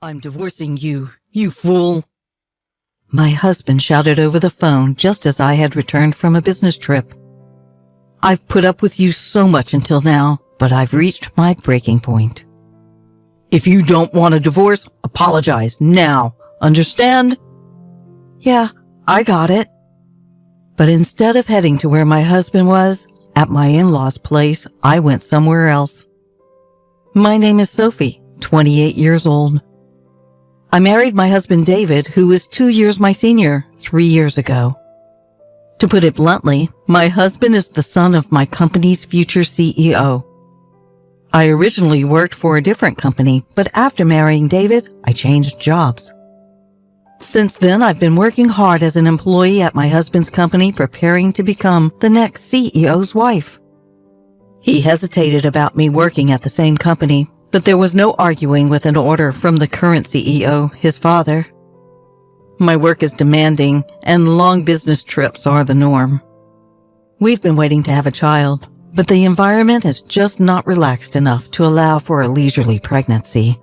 I'm divorcing you, you fool. My husband shouted over the phone just as I had returned from a business trip. I've put up with you so much until now, but I've reached my breaking point. If you don't want a divorce, apologize now. Understand? Yeah, I got it. But instead of heading to where my husband was, at my in-laws' place, I went somewhere else. My name is Sophie, 28 years old. I married my husband David, who was 2 years my senior, 3 years ago. To put it bluntly, my husband is the son of my company's future CEO. I originally worked for a different company, but after marrying David, I changed jobs. Since then, I've been working hard as an employee at my husband's company, preparing to become the next CEO's wife. He hesitated about me working at the same company, but there was no arguing with an order from the current CEO, his father. My work is demanding, and long business trips are the norm. We've been waiting to have a child, but the environment is just not relaxed enough to allow for a leisurely pregnancy.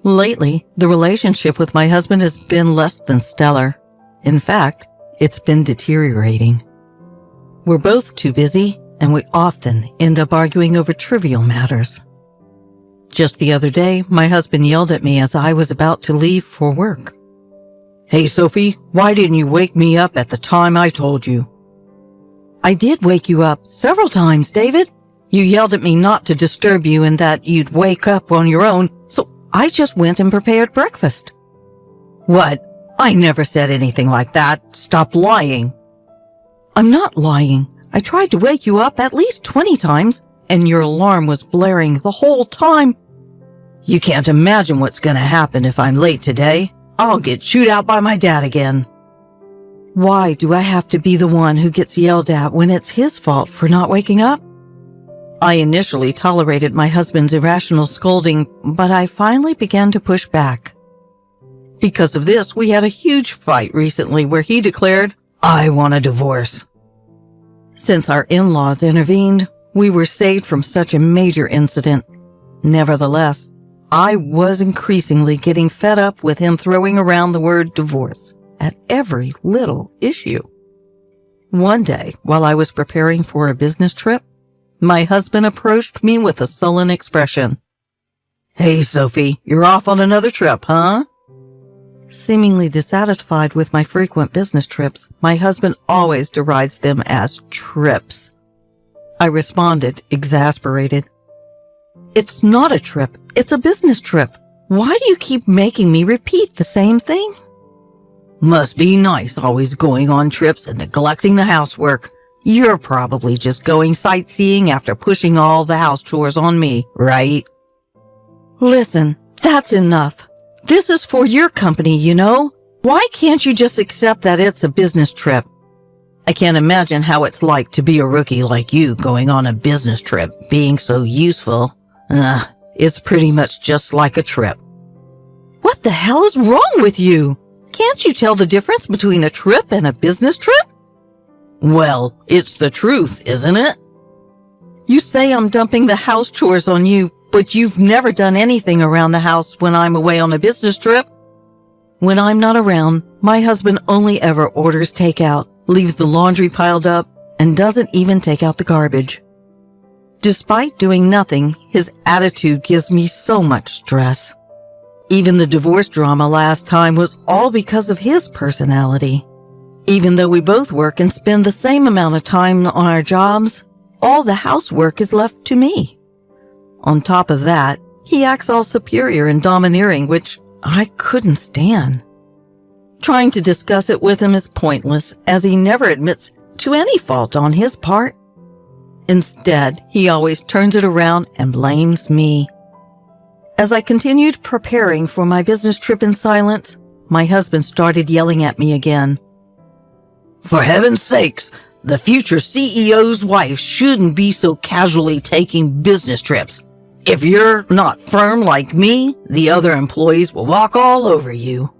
Lately, the relationship with my husband has been less than stellar. In fact, it's been deteriorating. We're both too busy, and we often end up arguing over trivial matters. Just the other day, my husband yelled at me as I was about to leave for work. Hey, Sophie, why didn't you wake me up at the time I told you? I did wake you up several times, David. You yelled at me not to disturb you and that you'd wake up on your own, so I just went and prepared breakfast. What? I never said anything like that. Stop lying. I'm not lying. I tried to wake you up at least 20 times, and your alarm was blaring the whole time. You can't imagine what's going to happen if I'm late today. I'll get chewed out by my dad again. Why do I have to be the one who gets yelled at when it's his fault for not waking up? I initially tolerated my husband's irrational scolding, but I finally began to push back. Because of this, we had a huge fight recently where he declared, I want a divorce. Since our in-laws intervened, we were saved from such a major incident. Nevertheless, I was increasingly getting fed up with him throwing around the word divorce at every little issue. One day, while I was preparing for a business trip, my husband approached me with a sullen expression. Hey, Sophie, you're off on another trip, huh? Seemingly dissatisfied with my frequent business trips, my husband always derides them as trips. I responded, exasperated. It's not a trip. It's a business trip. Why do you keep making me repeat the same thing? Must be nice always going on trips and neglecting the housework. You're probably just going sightseeing after pushing all the house chores on me, right? Listen, that's enough. This is for your company, you know. Why can't you just accept that it's a business trip? I can't imagine how it's like to be a rookie like you going on a business trip, being so useful. It's pretty much just like a trip. What the hell is wrong with you? Can't you tell the difference between a trip and a business trip? Well, it's the truth, isn't it? You say I'm dumping the house chores on you, but you've never done anything around the house when I'm away on a business trip. When I'm not around, my husband only ever orders takeout, leaves the laundry piled up, and doesn't even take out the garbage. Despite doing nothing, his attitude gives me so much stress. Even the divorce drama last time was all because of his personality. Even though we both work and spend the same amount of time on our jobs, all the housework is left to me. On top of that, he acts all superior and domineering, which I couldn't stand. Trying to discuss it with him is pointless, as he never admits to any fault on his part. Instead, he always turns it around and blames me. As I continued preparing for my business trip in silence, my husband started yelling at me again. For heaven's sakes, the future CEO's wife shouldn't be so casually taking business trips. If you're not firm like me, the other employees will walk all over you.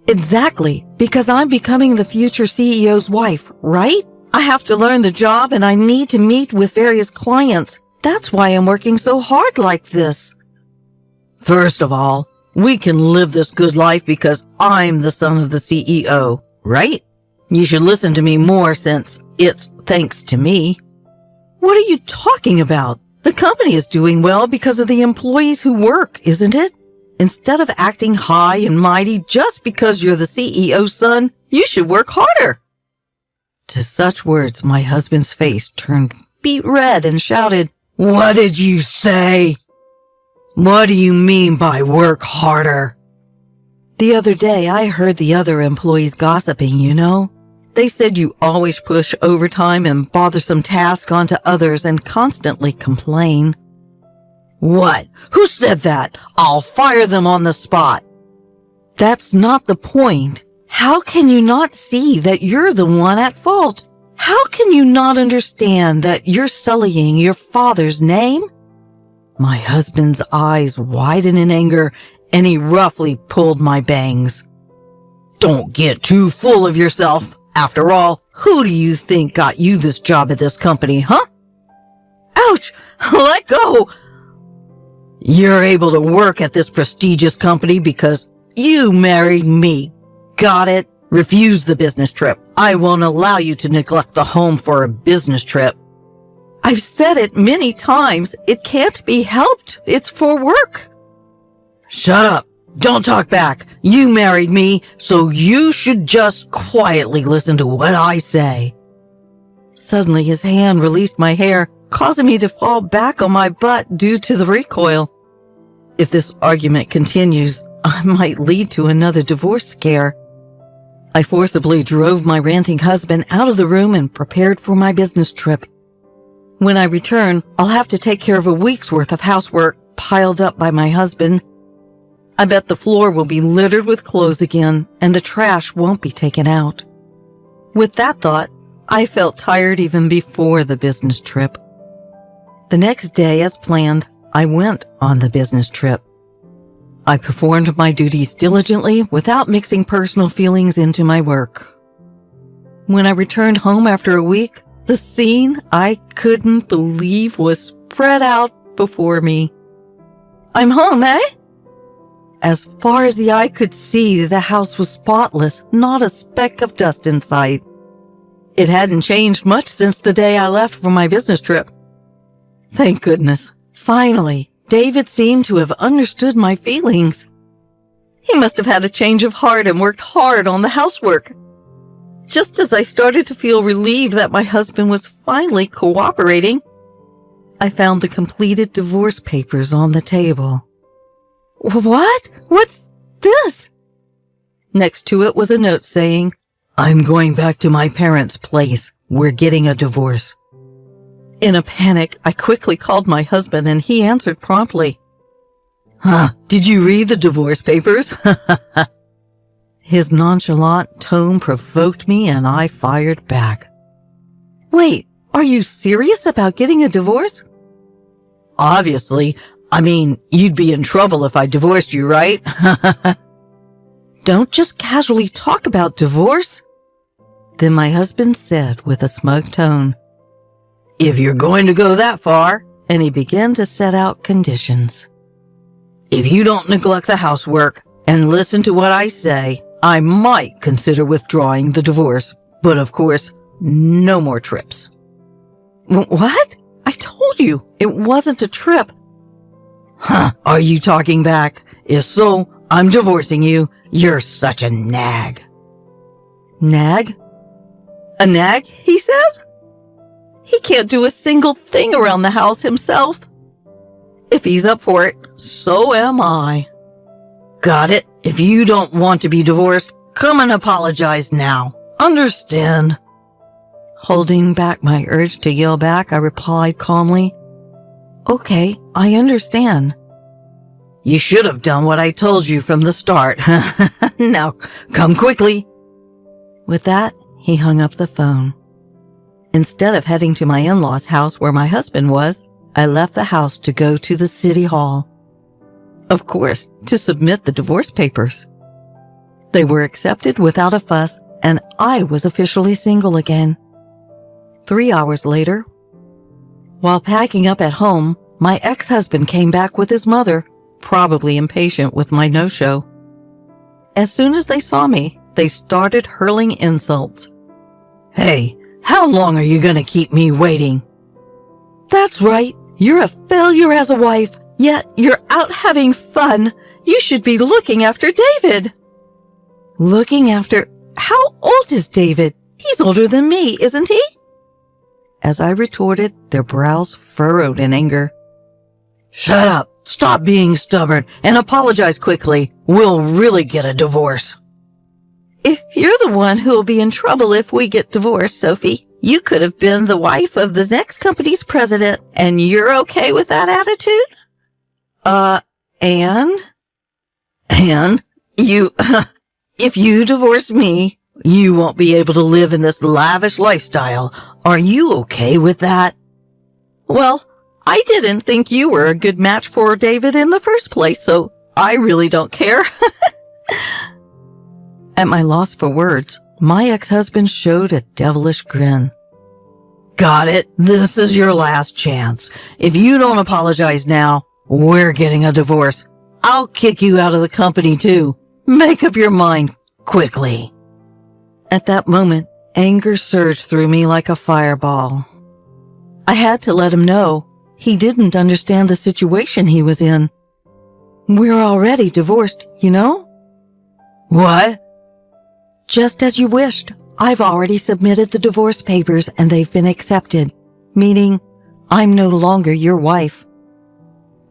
Exactly, because I'm becoming the future CEO's wife, right? I have to learn the job and I need to meet with various clients. That's why I'm working so hard like this. First of all, We can live this good life because I'm the son of the CEO, right? You should listen to me more since it's thanks to me. What are you talking about? The company is doing well because of the employees who work, isn't it? Instead of acting high and mighty just because you're the CEO's son, you should work harder. To such words, my husband's face turned beet red and shouted, "What did you say? What do you mean by work harder?" The other day, I heard the other employees gossiping, you know. They said you always push overtime and bothersome tasks onto others and constantly complain. What? Who said that? I'll fire them on the spot. That's not the point. How can you not see that you're the one at fault? How can you not understand that you're sullying your father's name? My husband's eyes widened in anger, and he roughly pulled my bangs. Don't get too full of yourself. After all, who do you think got you this job at this company, huh? Ouch! Let go! You're able to work at this prestigious company because you married me. Got it? Refuse the business trip. I won't allow you to neglect the home for a business trip. I've said it many times. It can't be helped. It's for work. Shut up. Don't talk back. You married me, so you should just quietly listen to what I say. Suddenly, his hand released my hair, causing me to fall back on my butt due to the recoil. If this argument continues, I might lead to another divorce scare. I forcibly drove my ranting husband out of the room and prepared for my business trip. When I return, I'll have to take care of a week's worth of housework piled up by my husband. I bet the floor will be littered with clothes again, and the trash won't be taken out. With that thought, I felt tired even before the business trip. The next day, as planned, I went on the business trip. I performed my duties diligently without mixing personal feelings into my work. When I returned home after a week, the scene I couldn't believe was spread out before me. I'm home, eh? As far as the eye could see, the house was spotless, not a speck of dust in sight. It hadn't changed much since the day I left for my business trip. Thank goodness. Finally, David seemed to have understood my feelings. He must have had a change of heart and worked hard on the housework. Just as I started to feel relieved that my husband was finally cooperating, I found the completed divorce papers on the table. What? What's this? Next to it was a note saying, I'm going back to my parents' place. We're getting a divorce. In a panic, I quickly called my husband and he answered promptly. Did you read the divorce papers? His nonchalant tone provoked me and I fired back. Wait, are you serious about getting a divorce? Obviously. I mean, you'd be in trouble if I divorced you, right? Don't just casually talk about divorce. Then my husband said with a smug tone, If you're going to go that far, and he began to set out conditions. If you don't neglect the housework and listen to what I say, I might consider withdrawing the divorce, but of course, no more trips. What? I told you, it wasn't a trip. Are you talking back? If so, I'm divorcing you. You're such a nag. Nag? A nag, he says? He can't do a single thing around the house himself. If he's up for it, so am I. Got it. If you don't want to be divorced, come and apologize now. Understand? Holding back my urge to yell back, I replied calmly, Okay, I understand. You should have done what I told you from the start. Now, come quickly. With that, he hung up the phone. Instead of heading to my in-laws' house where my husband was, I left the house to go to the city hall. Of course, to submit the divorce papers. They were accepted without a fuss, and I was officially single again. 3 hours later, while packing up at home, my ex-husband came back with his mother, probably impatient with my no-show. As soon as they saw me, they started hurling insults. "Hey, how long are you going to keep me waiting?" "That's right. You're a failure as a wife, yet you're out having fun. You should be looking after David." "Looking after? How old is David? He's older than me, isn't he?" As I retorted, their brows furrowed in anger. "Shut up, stop being stubborn, and apologize quickly. We'll really get a divorce." "If you're the one who'll be in trouble if we get divorced, Sophie, you could have been the wife of the next company's president, and you're okay with that attitude?" Anne? Anne, if you divorce me, you won't be able to live in this lavish lifestyle. Are you okay with that?" "Well, I didn't think you were a good match for David in the first place, so I really don't care." At my loss for words, my ex-husband showed a devilish grin. "Got it. This is your last chance. If you don't apologize now, we're getting a divorce. I'll kick you out of the company too. Make up your mind quickly." At that moment, anger surged through me like a fireball. I had to let him know he didn't understand the situation he was in. "We're already divorced, you know?" "What?" "Just as you wished. I've already submitted the divorce papers and they've been accepted, meaning I'm no longer your wife."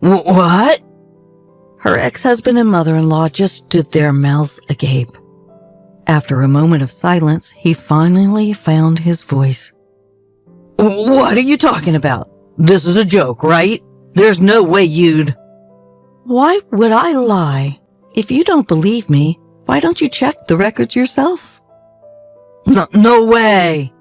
"What?" Her ex-husband and mother-in-law just stood there, mouths agape. After a moment of silence, he finally found his voice. "What are you talking about? This is a joke, right? There's no way you'd—" "Why would I lie? If you don't believe me, why don't you check the records yourself?" No way!"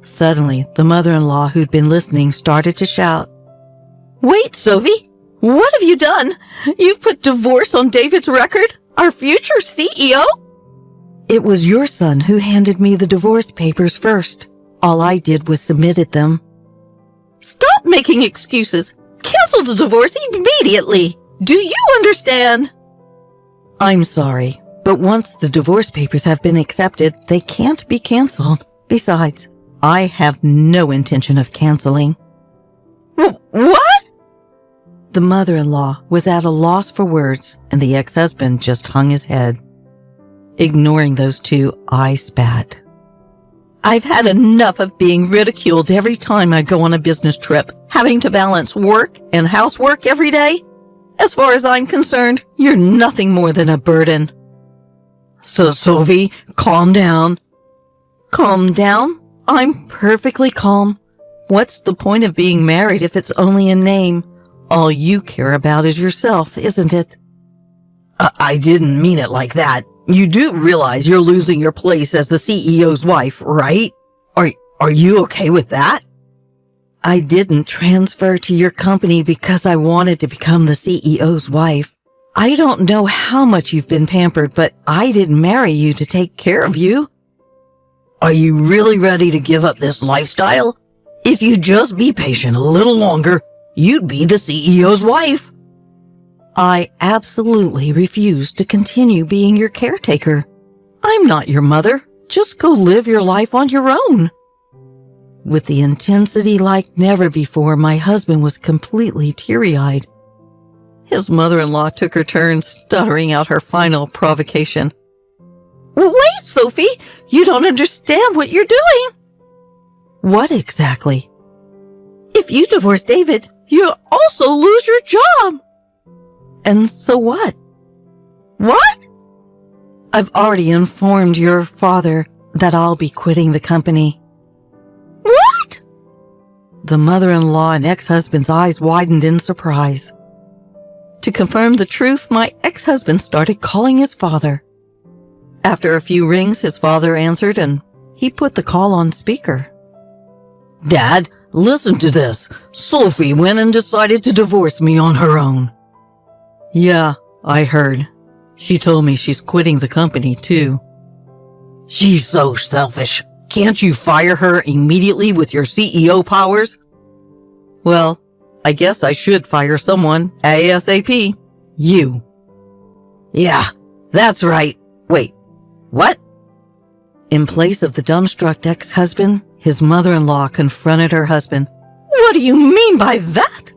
Suddenly, the mother-in-law who'd been listening started to shout. "Wait, Sophie! What have you done? You've put divorce on David's record? Our future CEO?" "It was your son who handed me the divorce papers first. All I did was submitted them." "Stop making excuses. Cancel the divorce immediately. Do you understand?" "I'm sorry, but once the divorce papers have been accepted, they can't be canceled. Besides, I have no intention of canceling." What? The mother-in-law was at a loss for words, and the ex-husband just hung his head. Ignoring those two, I spat. "I've had enough of being ridiculed every time I go on a business trip, having to balance work and housework every day. As far as I'm concerned, you're nothing more than a burden." "So, Sophie, calm down." "Calm down? I'm perfectly calm. What's the point of being married if it's only a name? All you care about is yourself, isn't it?" I didn't mean it like that. You do realize you're losing your place as the CEO's wife, right? Are you okay with that?" "I didn't transfer to your company because I wanted to become the CEO's wife. I don't know how much you've been pampered, but I didn't marry you to take care of you." "Are you really ready to give up this lifestyle? If you just be patient a little longer, you'd be the CEO's wife." "I absolutely refuse to continue being your caretaker. I'm not your mother. Just go live your life on your own." With the intensity like never before, my husband was completely teary-eyed. His mother-in-law took her turn, stuttering out her final provocation. "Wait, Sophie! You don't understand what you're doing!" "What exactly?" "If you divorce David, you'll also lose your job." "And so what?" "What?" "I've already informed your father that I'll be quitting the company." "What?" The mother-in-law and ex-husband's eyes widened in surprise. To confirm the truth, my ex-husband started calling his father. After a few rings, his father answered and he put the call on speaker. "Dad, listen to this. Sophie went and decided to divorce me on her own." "Yeah, I heard. She told me she's quitting the company too." "She's so selfish. Can't you fire her immediately with your CEO powers?" "Well, I guess I should fire someone ASAP. You. Yeah, that's right. Wait, what? In place of the dumbstruck ex-husband, his mother-in-law confronted her husband. What do you mean by that?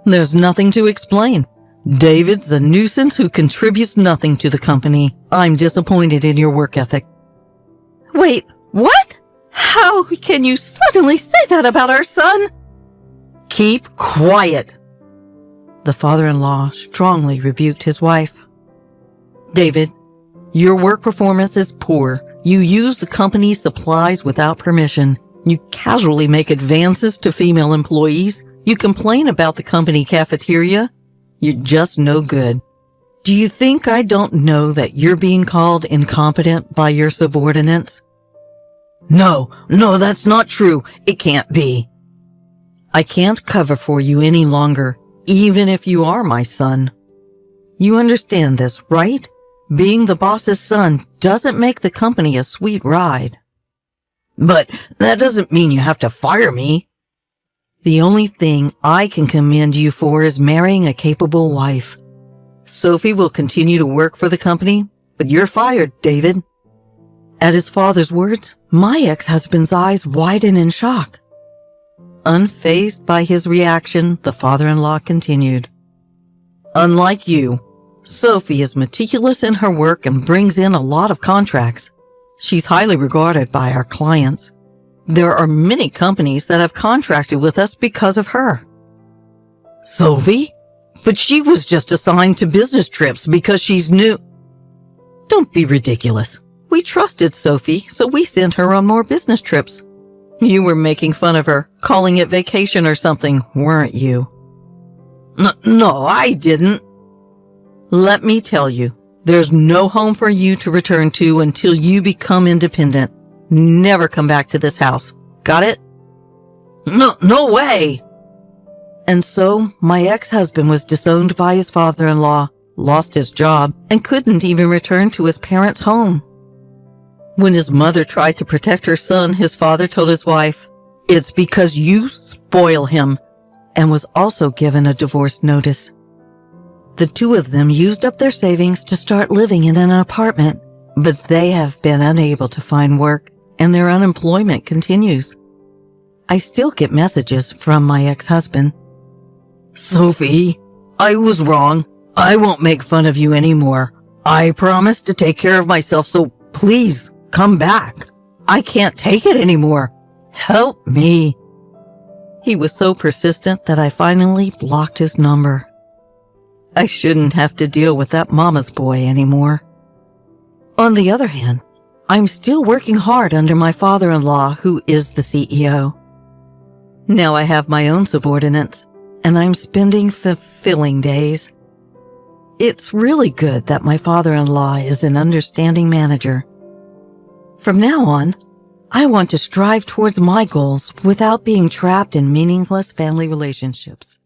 There's nothing to explain. David's a nuisance who contributes nothing to the company. I'm disappointed in your work ethic. Wait, what? How can you suddenly say that about our son? Keep quiet. The father-in-law strongly rebuked his wife. David, your work performance is poor. You use the company's supplies without permission. You casually make advances to female employees. You complain about the company cafeteria. You're just no good. Do you think I don't know that you're being called incompetent by your subordinates? No, that's not true. It can't be. I can't cover for you any longer, even if you are my son. You understand this, right? Being the boss's son doesn't make the company a sweet ride. But that doesn't mean you have to fire me. The only thing I can commend you for is marrying a capable wife. Sophie will continue to work for the company, but you're fired, David. At his father's words, my ex-husband's eyes widened in shock. Unfazed by his reaction, the father-in-law continued. Unlike you, Sophie is meticulous in her work and brings in a lot of contracts. She's highly regarded by our clients. There are many companies that have contracted with us because of her. Sophie? But she was just assigned to business trips because she's new. Don't be ridiculous. We trusted Sophie, so we sent her on more business trips. You were making fun of her, calling it vacation or something, weren't you? No, I didn't. Let me tell you, there's no home for you to return to until you become independent. Never come back to this house. Got it? No way! And so, my ex-husband was disowned by his father-in-law, lost his job, and couldn't even return to his parents' home. When his mother tried to protect her son, his father told his wife, "It's because you spoil him," and was also given a divorce notice. The two of them used up their savings to start living in an apartment, but they have been unable to find work, and their unemployment continues. I still get messages from my ex-husband. Sophie, I was wrong. I won't make fun of you anymore. I promise to take care of myself, so please come back. I can't take it anymore. Help me. He was so persistent that I finally blocked his number. I shouldn't have to deal with that mama's boy anymore. On the other hand, I'm still working hard under my father-in-law, who is the CEO. Now I have my own subordinates, and I'm spending fulfilling days. It's really good that my father-in-law is an understanding manager. From now on, I want to strive towards my goals without being trapped in meaningless family relationships.